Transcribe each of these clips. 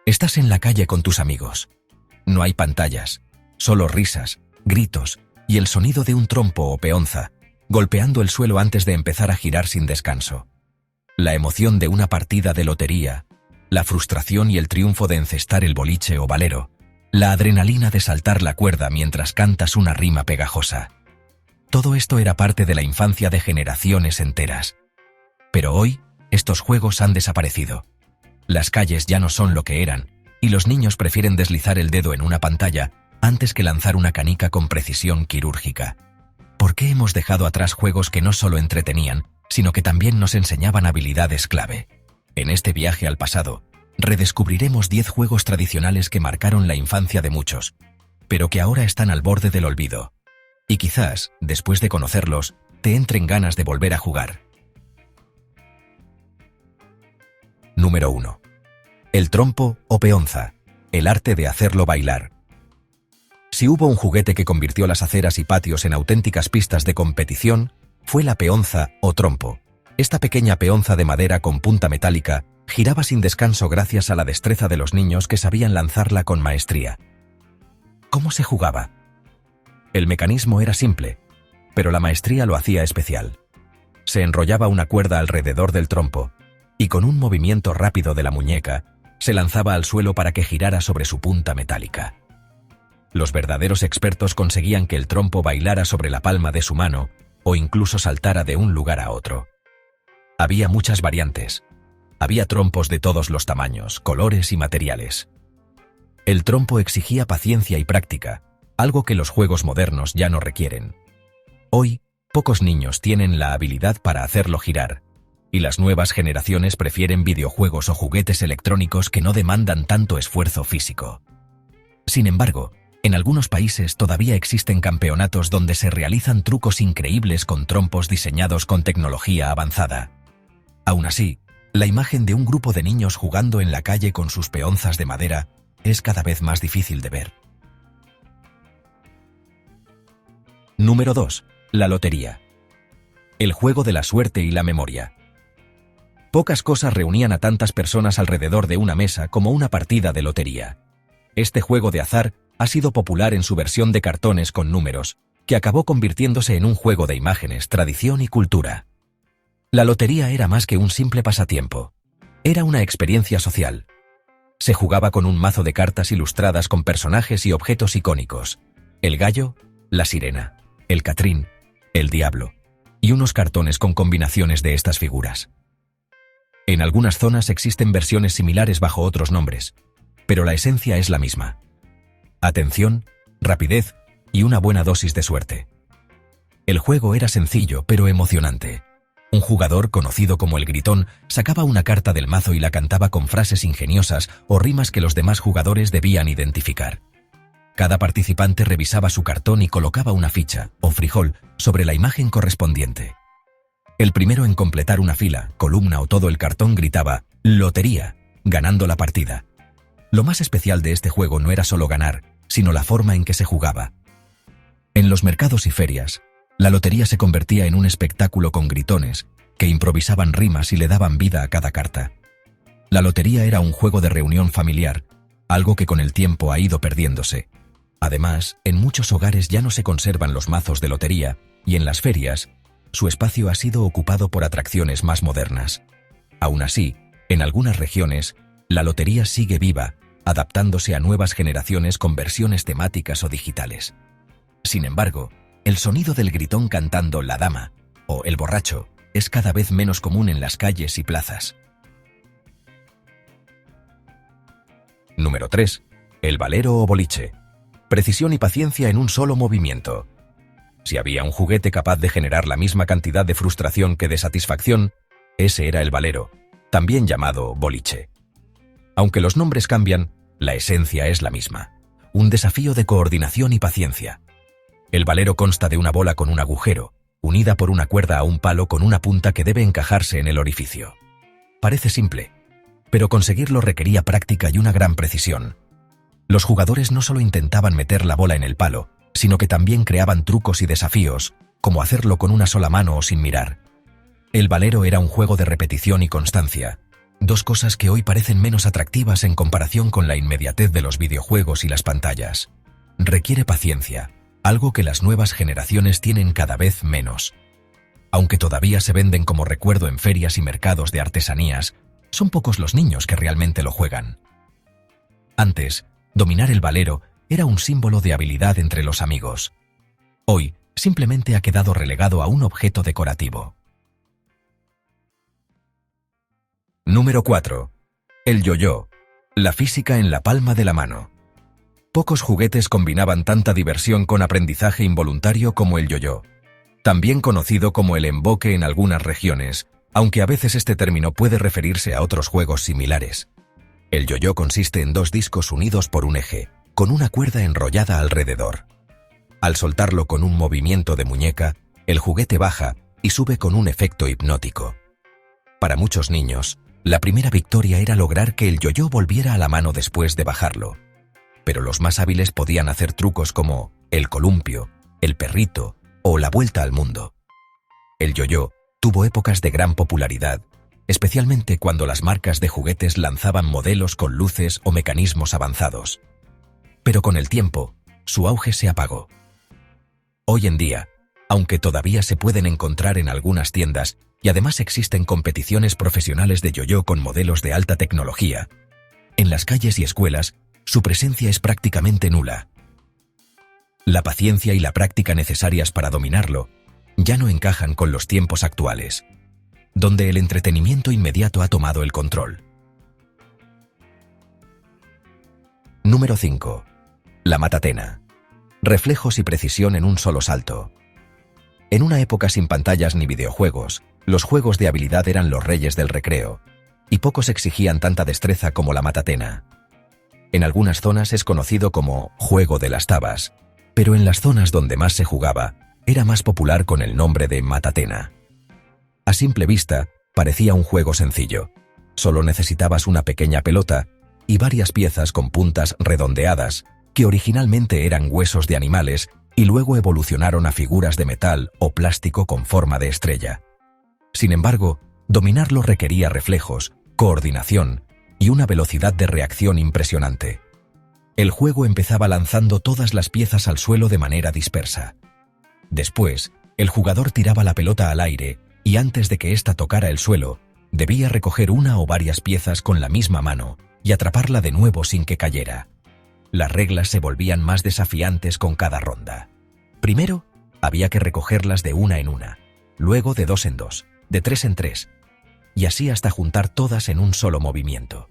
Estás en la calle con tus amigos. No hay pantallas, solo risas, gritos y el sonido de un trompo o peonza, golpeando el suelo antes de empezar a girar sin descanso. La emoción de una partida de lotería, la frustración y el triunfo de encestar el boliche o valero, la adrenalina de saltar la cuerda mientras cantas una rima pegajosa. Todo esto era parte de la infancia de generaciones enteras. Pero hoy, estos juegos han desaparecido. Las calles ya no son lo que eran, y los niños prefieren deslizar el dedo en una pantalla antes que lanzar una canica con precisión quirúrgica. ¿Por qué hemos dejado atrás juegos que no solo entretenían, sino que también nos enseñaban habilidades clave? En este viaje al pasado, redescubriremos 10 juegos tradicionales que marcaron la infancia de muchos, pero que ahora están al borde del olvido. Y quizás, después de conocerlos, te entren ganas de volver a jugar. Número 1. El trompo o peonza, el arte de hacerlo bailar. Si hubo un juguete que convirtió las aceras y patios en auténticas pistas de competición, fue la peonza o trompo. Esta pequeña peonza de madera con punta metálica giraba sin descanso gracias a la destreza de los niños que sabían lanzarla con maestría. ¿Cómo se jugaba? El mecanismo era simple, pero la maestría lo hacía especial. Se enrollaba una cuerda alrededor del trompo y con un movimiento rápido de la muñeca se lanzaba al suelo para que girara sobre su punta metálica. Los verdaderos expertos conseguían que el trompo bailara sobre la palma de su mano o incluso saltara de un lugar a otro. Había muchas variantes. Había trompos de todos los tamaños, colores y materiales. El trompo exigía paciencia y práctica, algo que los juegos modernos ya no requieren. Hoy, pocos niños tienen la habilidad para hacerlo girar, y las nuevas generaciones prefieren videojuegos o juguetes electrónicos que no demandan tanto esfuerzo físico. Sin embargo, en algunos países todavía existen campeonatos donde se realizan trucos increíbles con trompos diseñados con tecnología avanzada. Aún así, la imagen de un grupo de niños jugando en la calle con sus peonzas de madera es cada vez más difícil de ver. Número 2. La lotería. El juego de la suerte y la memoria. Pocas cosas reunían a tantas personas alrededor de una mesa como una partida de lotería. Este juego de azar ha sido popular en su versión de cartones con números, que acabó convirtiéndose en un juego de imágenes, tradición y cultura. La lotería era más que un simple pasatiempo. Era una experiencia social. Se jugaba con un mazo de cartas ilustradas con personajes y objetos icónicos: el gallo, la sirena, el catrín, el diablo, y unos cartones con combinaciones de estas figuras. En algunas zonas existen versiones similares bajo otros nombres, pero la esencia es la misma. Atención, rapidez y una buena dosis de suerte. El juego era sencillo pero emocionante. Un jugador, conocido como el gritón, sacaba una carta del mazo y la cantaba con frases ingeniosas o rimas que los demás jugadores debían identificar. Cada participante revisaba su cartón y colocaba una ficha, o frijol, sobre la imagen correspondiente. El primero en completar una fila, columna o todo el cartón gritaba «Lotería», ganando la partida. Lo más especial de este juego no era solo ganar, sino la forma en que se jugaba. En los mercados y ferias, la lotería se convertía en un espectáculo con gritones, que improvisaban rimas y le daban vida a cada carta. La lotería era un juego de reunión familiar, algo que con el tiempo ha ido perdiéndose. Además, en muchos hogares ya no se conservan los mazos de lotería, y en las ferias, su espacio ha sido ocupado por atracciones más modernas. Aún así, en algunas regiones, la lotería sigue viva, adaptándose a nuevas generaciones con versiones temáticas o digitales. Sin embargo, el sonido del gritón cantando «La dama» o «El borracho» es cada vez menos común en las calles y plazas. Número 3. El valero o boliche. Precisión y paciencia en un solo movimiento. Si había un juguete capaz de generar la misma cantidad de frustración que de satisfacción, ese era el valero, también llamado boliche. Aunque los nombres cambian, la esencia es la misma. Un desafío de coordinación y paciencia. El valero consta de una bola con un agujero, unida por una cuerda a un palo con una punta que debe encajarse en el orificio. Parece simple, pero conseguirlo requería práctica y una gran precisión. Los jugadores no solo intentaban meter la bola en el palo, sino que también creaban trucos y desafíos, como hacerlo con una sola mano o sin mirar. El valero era un juego de repetición y constancia, dos cosas que hoy parecen menos atractivas en comparación con la inmediatez de los videojuegos y las pantallas. Requiere paciencia, algo que las nuevas generaciones tienen cada vez menos. Aunque todavía se venden como recuerdo en ferias y mercados de artesanías, son pocos los niños que realmente lo juegan. Antes, dominar el valero era un símbolo de habilidad entre los amigos. Hoy, simplemente ha quedado relegado a un objeto decorativo. Número 4. El yo-yo. La física en la palma de la mano. Pocos juguetes combinaban tanta diversión con aprendizaje involuntario como el yo-yo. También conocido como el emboque en algunas regiones, aunque a veces este término puede referirse a otros juegos similares. El yo-yo consiste en dos discos unidos por un eje, con una cuerda enrollada alrededor. Al soltarlo con un movimiento de muñeca, el juguete baja y sube con un efecto hipnótico. Para muchos niños, la primera victoria era lograr que el yo-yo volviera a la mano después de bajarlo. Pero los más hábiles podían hacer trucos como el columpio, el perrito o la vuelta al mundo. El yo-yo tuvo épocas de gran popularidad, especialmente cuando las marcas de juguetes lanzaban modelos con luces o mecanismos avanzados. Pero con el tiempo, su auge se apagó. Hoy en día, aunque todavía se pueden encontrar en algunas tiendas y además existen competiciones profesionales de yo-yo con modelos de alta tecnología, en las calles y escuelas su presencia es prácticamente nula. La paciencia y la práctica necesarias para dominarlo ya no encajan con los tiempos actuales, donde el entretenimiento inmediato ha tomado el control. Número 5. La matatena. Reflejos y precisión en un solo salto. En una época sin pantallas ni videojuegos, los juegos de habilidad eran los reyes del recreo, y pocos exigían tanta destreza como la matatena. En algunas zonas es conocido como juego de las tabas, pero en las zonas donde más se jugaba, era más popular con el nombre de matatena. A simple vista, parecía un juego sencillo. Solo necesitabas una pequeña pelota y varias piezas con puntas redondeadas, que originalmente eran huesos de animales y luego evolucionaron a figuras de metal o plástico con forma de estrella. Sin embargo, dominarlo requería reflejos, coordinación y una velocidad de reacción impresionante. El juego empezaba lanzando todas las piezas al suelo de manera dispersa. Después, el jugador tiraba la pelota al aire y antes de que ésta tocara el suelo, debía recoger una o varias piezas con la misma mano y atraparla de nuevo sin que cayera. Las reglas se volvían más desafiantes con cada ronda. Primero, había que recogerlas de una en una, luego de dos en dos, de tres en tres, y así hasta juntar todas en un solo movimiento.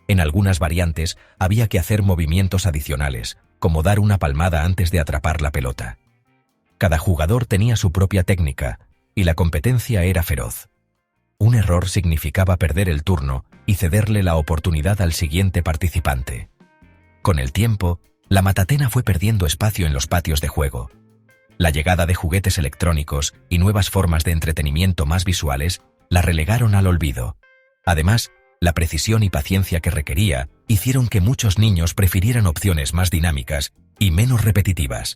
En algunas variantes había que hacer movimientos adicionales, como dar una palmada antes de atrapar la pelota. Cada jugador tenía su propia técnica, y la competencia era feroz. Un error significaba perder el turno y cederle la oportunidad al siguiente participante. Con el tiempo, la matatena fue perdiendo espacio en los patios de juego. La llegada de juguetes electrónicos y nuevas formas de entretenimiento más visuales la relegaron al olvido. Además, la precisión y paciencia que requería hicieron que muchos niños prefirieran opciones más dinámicas y menos repetitivas.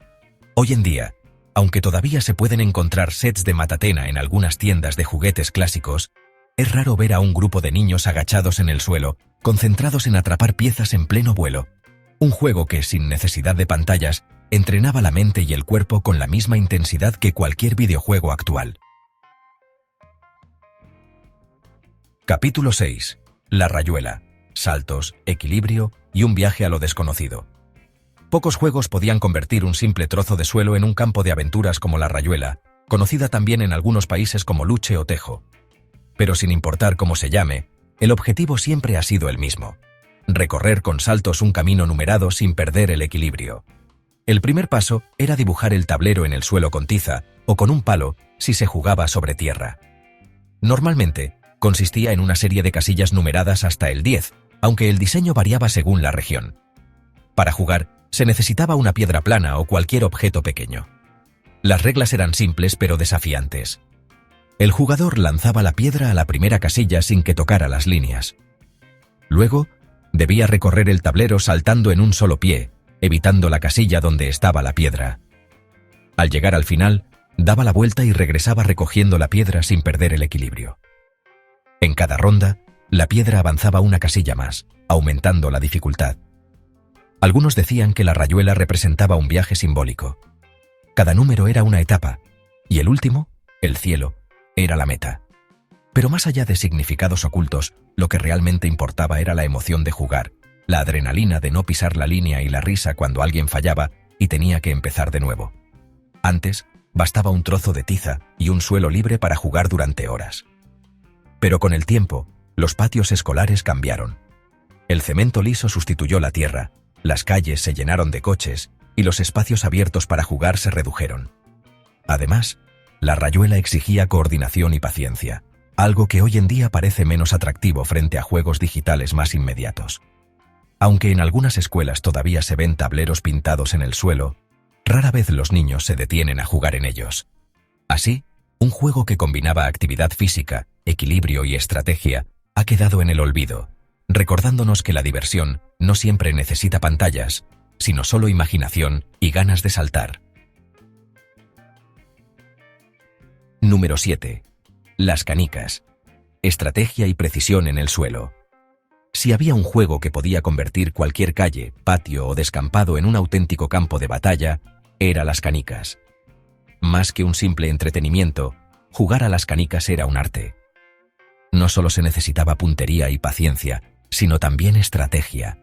Hoy en día, aunque todavía se pueden encontrar sets de matatena en algunas tiendas de juguetes clásicos, es raro ver a un grupo de niños agachados en el suelo, concentrados en atrapar piezas en pleno vuelo. Un juego que, sin necesidad de pantallas, entrenaba la mente y el cuerpo con la misma intensidad que cualquier videojuego actual. Capítulo 6. La rayuela. Saltos, equilibrio y un viaje a lo desconocido. Pocos juegos podían convertir un simple trozo de suelo en un campo de aventuras como la rayuela, conocida también en algunos países como luche o tejo. Pero sin importar cómo se llame, el objetivo siempre ha sido el mismo: recorrer con saltos un camino numerado sin perder el equilibrio. El primer paso era dibujar el tablero en el suelo con tiza o con un palo si se jugaba sobre tierra. Normalmente, consistía en una serie de casillas numeradas hasta el 10, aunque el diseño variaba según la región. Para jugar, se necesitaba una piedra plana o cualquier objeto pequeño. Las reglas eran simples pero desafiantes. El jugador lanzaba la piedra a la primera casilla sin que tocara las líneas. Luego, debía recorrer el tablero saltando en un solo pie, evitando la casilla donde estaba la piedra. Al llegar al final, daba la vuelta y regresaba recogiendo la piedra sin perder el equilibrio. En cada ronda, La piedra avanzaba una casilla más, aumentando la dificultad. Algunos decían que la rayuela representaba un viaje simbólico. Cada número era una etapa, y el último, el cielo, era la meta. Pero más allá de significados ocultos, lo que realmente importaba era la emoción de jugar, la adrenalina de no pisar la línea y la risa cuando alguien fallaba y tenía que empezar de nuevo. Antes, bastaba un trozo de tiza y un suelo libre para jugar durante horas. Pero con el tiempo, los patios escolares cambiaron. El cemento liso sustituyó la tierra, las calles se llenaron de coches y los espacios abiertos para jugar se redujeron. Además, la rayuela exigía coordinación y paciencia, algo que hoy en día parece menos atractivo frente a juegos digitales más inmediatos. Aunque en algunas escuelas todavía se ven tableros pintados en el suelo, rara vez los niños se detienen a jugar en ellos. Así, un juego que combinaba actividad física, equilibrio y estrategia ha quedado en el olvido, recordándonos que la diversión no siempre necesita pantallas, sino solo imaginación y ganas de saltar. Número 7. Las canicas. Estrategia y precisión en el suelo. Si había un juego que podía convertir cualquier calle, patio o descampado en un auténtico campo de batalla, era las canicas. Más que un simple entretenimiento, jugar a las canicas era un arte. No solo se necesitaba puntería y paciencia, sino también estrategia.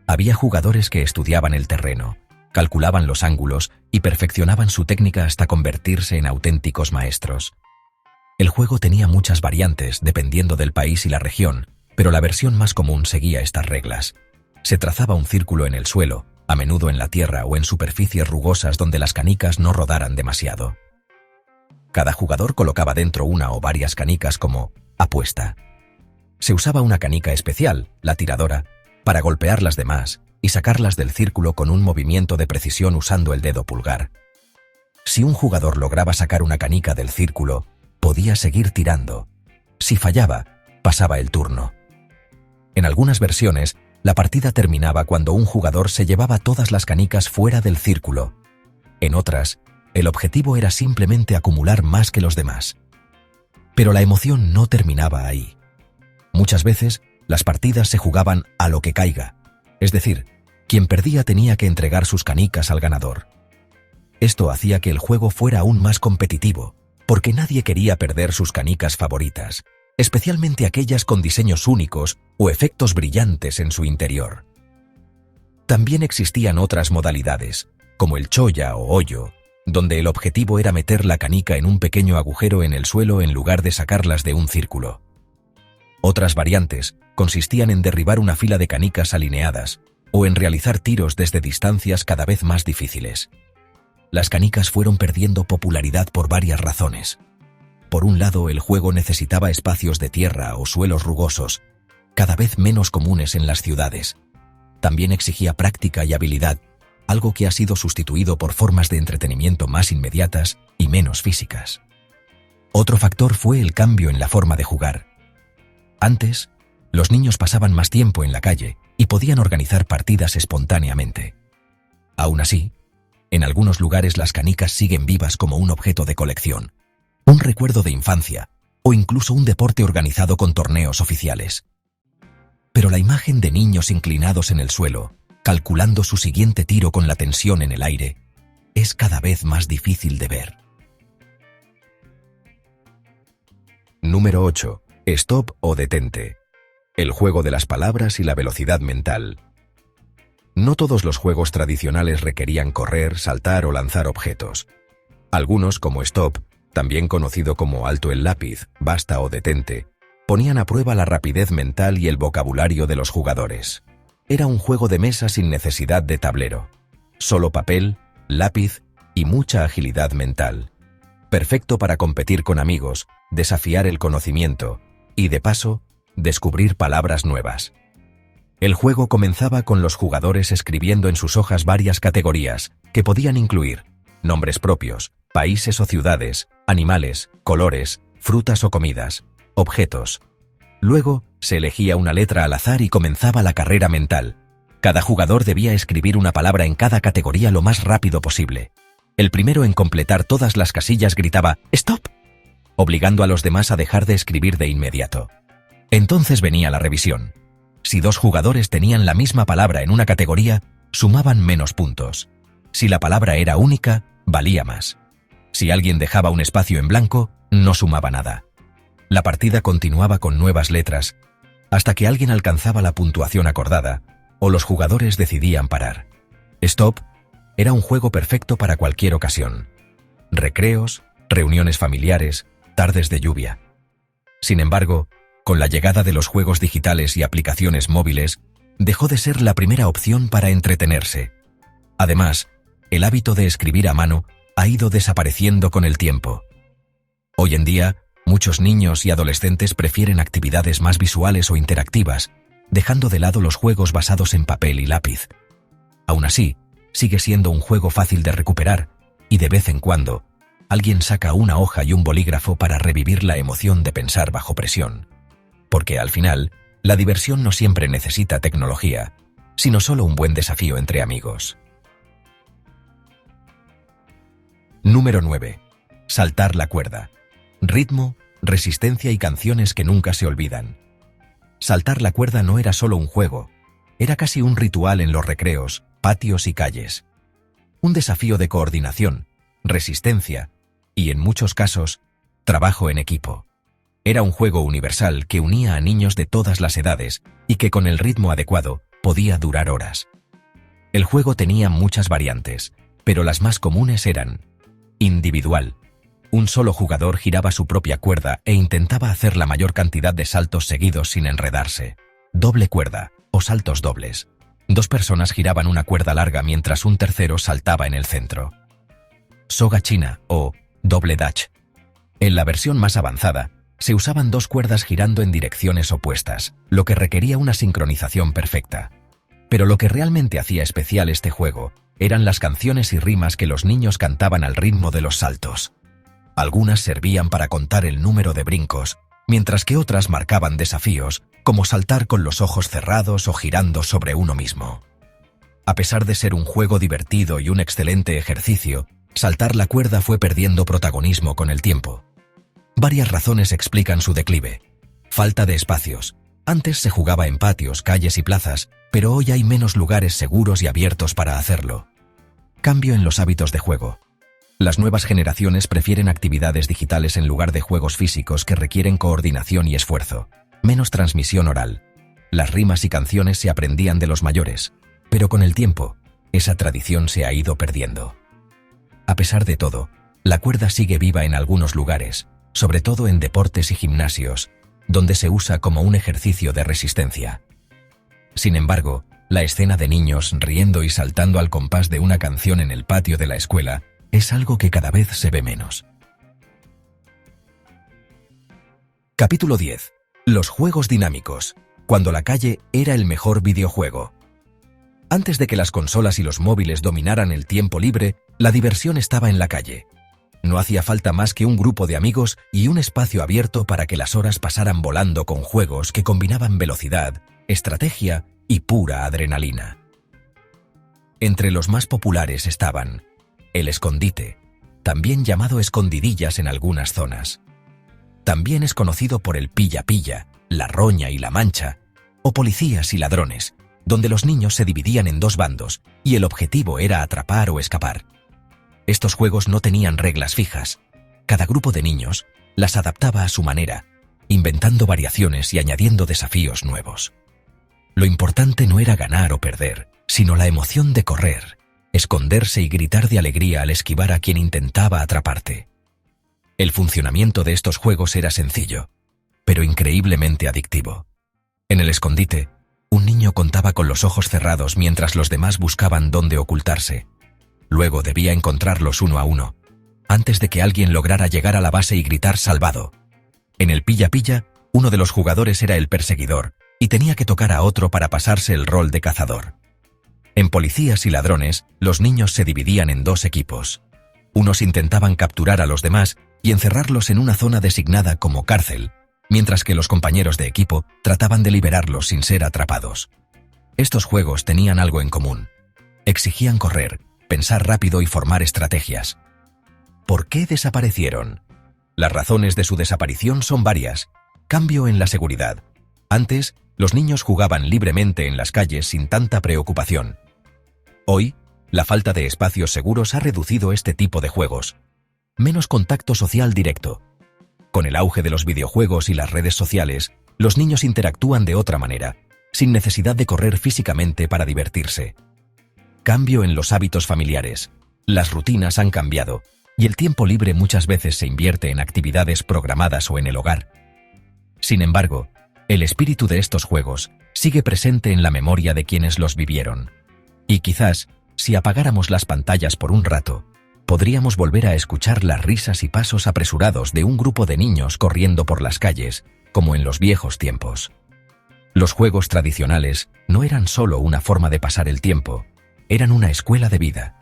Había jugadores que estudiaban el terreno, calculaban los ángulos y perfeccionaban su técnica hasta convertirse en auténticos maestros. El juego tenía muchas variantes dependiendo del país y la región, pero la versión más común seguía estas reglas. Se trazaba un círculo en el suelo, a menudo en la tierra o en superficies rugosas donde las canicas no rodaran demasiado. Cada jugador colocaba dentro una o varias canicas como apuesta. Se usaba una canica especial, la tiradora, para golpear las demás y sacarlas del círculo con un movimiento de precisión usando el dedo pulgar. Si un jugador lograba sacar una canica del círculo, podía seguir tirando. Si fallaba, pasaba el turno. En algunas versiones, la partida terminaba cuando un jugador se llevaba todas las canicas fuera del círculo. En otras, el objetivo era simplemente acumular más que los demás. Pero la emoción no terminaba ahí. Muchas veces, las partidas se jugaban a lo que caiga, es decir, quien perdía tenía que entregar sus canicas al ganador. Esto hacía que el juego fuera aún más competitivo, porque nadie quería perder sus canicas favoritas, especialmente aquellas con diseños únicos o efectos brillantes en su interior. También existían otras modalidades, como el cholla o hoyo, donde el objetivo era meter la canica en un pequeño agujero en el suelo en lugar de sacarlas de un círculo. Otras variantes consistían en derribar una fila de canicas alineadas o en realizar tiros desde distancias cada vez más difíciles. Las canicas fueron perdiendo popularidad por varias razones. Por un lado, el juego necesitaba espacios de tierra o suelos rugosos, cada vez menos comunes en las ciudades. También exigía práctica y habilidad, algo que ha sido sustituido por formas de entretenimiento más inmediatas y menos físicas. Otro factor fue el cambio en la forma de jugar. Antes, los niños pasaban más tiempo en la calle y podían organizar partidas espontáneamente. Aún así, en algunos lugares las canicas siguen vivas como un objeto de colección, un recuerdo de infancia o incluso un deporte organizado con torneos oficiales. Pero la imagen de niños inclinados en el suelo, calculando su siguiente tiro con la tensión en el aire, es cada vez más difícil de ver. Número 8. Stop o detente. El juego de las palabras y la velocidad mental. No todos los juegos tradicionales requerían correr, saltar o lanzar objetos. Algunos, como Stop, también conocido como Alto el lápiz, Basta o Detente, ponían a prueba la rapidez mental y el vocabulario de los jugadores. Era un juego de mesa sin necesidad de tablero. Solo papel, lápiz y mucha agilidad mental. Perfecto para competir con amigos, desafiar el conocimiento y, de paso, descubrir palabras nuevas. El juego comenzaba con los jugadores escribiendo en sus hojas varias categorías, que podían incluir nombres propios, países o ciudades, animales, colores, frutas o comidas, objetos. Luego, se elegía una letra al azar y comenzaba la carrera mental. Cada jugador debía escribir una palabra en cada categoría lo más rápido posible. El primero en completar todas las casillas gritaba «¡Stop!», obligando a los demás a dejar de escribir de inmediato. Entonces venía la revisión. Si 2 jugadores tenían la misma palabra en una categoría, sumaban menos puntos. Si la palabra era única, valía más. Si alguien dejaba un espacio en blanco, no sumaba nada. La partida continuaba con nuevas letras, hasta que alguien alcanzaba la puntuación acordada, o los jugadores decidían parar. Stop era un juego perfecto para cualquier ocasión. Recreos, reuniones familiares, tardes de lluvia. Sin embargo, con la llegada de los juegos digitales y aplicaciones móviles, dejó de ser la primera opción para entretenerse. Además, el hábito de escribir a mano ha ido desapareciendo con el tiempo. Hoy en día, muchos niños y adolescentes prefieren actividades más visuales o interactivas, dejando de lado los juegos basados en papel y lápiz. Aún así, sigue siendo un juego fácil de recuperar, y de vez en cuando, alguien saca una hoja y un bolígrafo para revivir la emoción de pensar bajo presión. Porque al final, la diversión no siempre necesita tecnología, sino solo un buen desafío entre amigos. Número 9. Saltar la cuerda. Ritmo, resistencia y canciones que nunca se olvidan. Saltar la cuerda no era solo un juego, era casi un ritual en los recreos, patios y calles. Un desafío de coordinación, resistencia y, en muchos casos, trabajo en equipo. Era un juego universal que unía a niños de todas las edades y que con el ritmo adecuado podía durar horas. El juego tenía muchas variantes, pero las más comunes eran: individual. Un solo jugador giraba su propia cuerda e intentaba hacer la mayor cantidad de saltos seguidos sin enredarse. Doble cuerda, o saltos dobles. 2 personas giraban una cuerda larga mientras un tercero saltaba en el centro. Soga china, o doble dutch. En la versión más avanzada, se usaban 2 cuerdas girando en direcciones opuestas, lo que requería una sincronización perfecta. Pero lo que realmente hacía especial este juego eran las canciones y rimas que los niños cantaban al ritmo de los saltos. Algunas servían para contar el número de brincos, mientras que otras marcaban desafíos, como saltar con los ojos cerrados o girando sobre uno mismo. A pesar de ser un juego divertido y un excelente ejercicio, saltar la cuerda fue perdiendo protagonismo con el tiempo. Varias razones explican su declive. Falta de espacios. Antes se jugaba en patios, calles y plazas, pero hoy hay menos lugares seguros y abiertos para hacerlo. Cambio en los hábitos de juego. Las nuevas generaciones prefieren actividades digitales en lugar de juegos físicos que requieren coordinación y esfuerzo. Menos transmisión oral. Las rimas y canciones se aprendían de los mayores, pero con el tiempo, esa tradición se ha ido perdiendo. A pesar de todo, la cuerda sigue viva en algunos lugares, sobre todo en deportes y gimnasios, donde se usa como un ejercicio de resistencia. Sin embargo, la escena de niños riendo y saltando al compás de una canción en el patio de la escuela es algo que cada vez se ve menos. Capítulo 10. Los juegos dinámicos, cuando la calle era el mejor videojuego. Antes de que las consolas y los móviles dominaran el tiempo libre, la diversión estaba en la calle. No hacía falta más que un grupo de amigos y un espacio abierto para que las horas pasaran volando con juegos que combinaban velocidad, estrategia y pura adrenalina. Entre los más populares estaban el escondite, también llamado escondidillas en algunas zonas. También es conocido por el pilla-pilla, la roña y la mancha, o policías y ladrones, donde los niños se dividían en 2 bandos y el objetivo era atrapar o escapar. Estos juegos no tenían reglas fijas. Cada grupo de niños las adaptaba a su manera, inventando variaciones y añadiendo desafíos nuevos. Lo importante no era ganar o perder, sino la emoción de correr, esconderse y gritar de alegría al esquivar a quien intentaba atraparte. El funcionamiento de estos juegos era sencillo, pero increíblemente adictivo. En el escondite, un niño contaba con los ojos cerrados mientras los demás buscaban dónde ocultarse. Luego debía encontrarlos uno a uno, antes de que alguien lograra llegar a la base y gritar «salvado». En el pilla-pilla, uno de los jugadores era el perseguidor y tenía que tocar a otro para pasarse el rol de cazador. En policías y ladrones, los niños se dividían en 2 equipos. Unos intentaban capturar a los demás y encerrarlos en una zona designada como cárcel, mientras que los compañeros de equipo trataban de liberarlos sin ser atrapados. Estos juegos tenían algo en común. Exigían correr, pensar rápido y formar estrategias. ¿Por qué desaparecieron? Las razones de su desaparición son varias: cambio en la seguridad, Antes, los niños jugaban libremente en las calles sin tanta preocupación. Hoy, la falta de espacios seguros ha reducido este tipo de juegos. Menos contacto social directo. Con el auge de los videojuegos y las redes sociales, los niños interactúan de otra manera, sin necesidad de correr físicamente para divertirse. Cambio en los hábitos familiares. Las rutinas han cambiado, y el tiempo libre muchas veces se invierte en actividades programadas o en el hogar. Sin embargo, el espíritu de estos juegos sigue presente en la memoria de quienes los vivieron. Y quizás, si apagáramos las pantallas por un rato, podríamos volver a escuchar las risas y pasos apresurados de un grupo de niños corriendo por las calles, como en los viejos tiempos. Los juegos tradicionales no eran solo una forma de pasar el tiempo, eran una escuela de vida.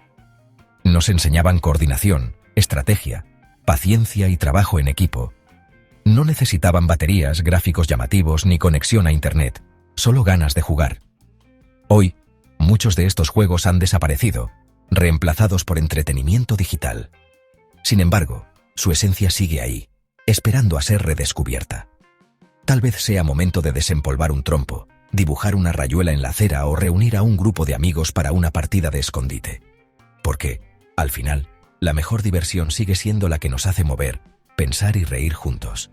Nos enseñaban coordinación, estrategia, paciencia y trabajo en equipo. No necesitaban baterías, gráficos llamativos ni conexión a Internet, solo ganas de jugar. Hoy, muchos de estos juegos han desaparecido, reemplazados por entretenimiento digital. Sin embargo, su esencia sigue ahí, esperando a ser redescubierta. Tal vez sea momento de desempolvar un trompo, dibujar una rayuela en la acera o reunir a un grupo de amigos para una partida de escondite. Porque, al final, la mejor diversión sigue siendo la que nos hace mover, pensar y reír juntos.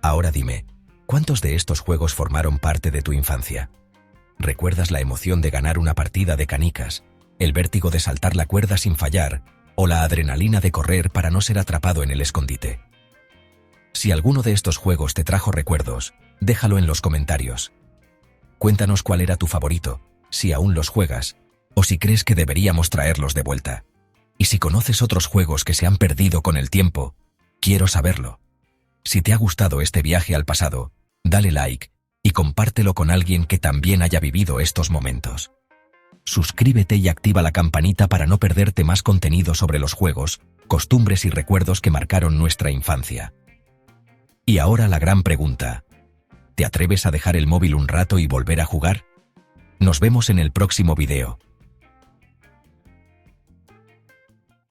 Ahora dime, ¿cuántos de estos juegos formaron parte de tu infancia? ¿Recuerdas la emoción de ganar una partida de canicas, el vértigo de saltar la cuerda sin fallar o la adrenalina de correr para no ser atrapado en el escondite? Si alguno de estos juegos te trajo recuerdos, déjalo en los comentarios. Cuéntanos cuál era tu favorito, si aún los juegas, o si crees que deberíamos traerlos de vuelta. Y si conoces otros juegos que se han perdido con el tiempo, quiero saberlo. Si te ha gustado este viaje al pasado, dale like y compártelo con alguien que también haya vivido estos momentos. Suscríbete y activa la campanita para no perderte más contenido sobre los juegos, costumbres y recuerdos que marcaron nuestra infancia. Y ahora la gran pregunta: ¿te atreves a dejar el móvil un rato y volver a jugar? Nos vemos en el próximo video.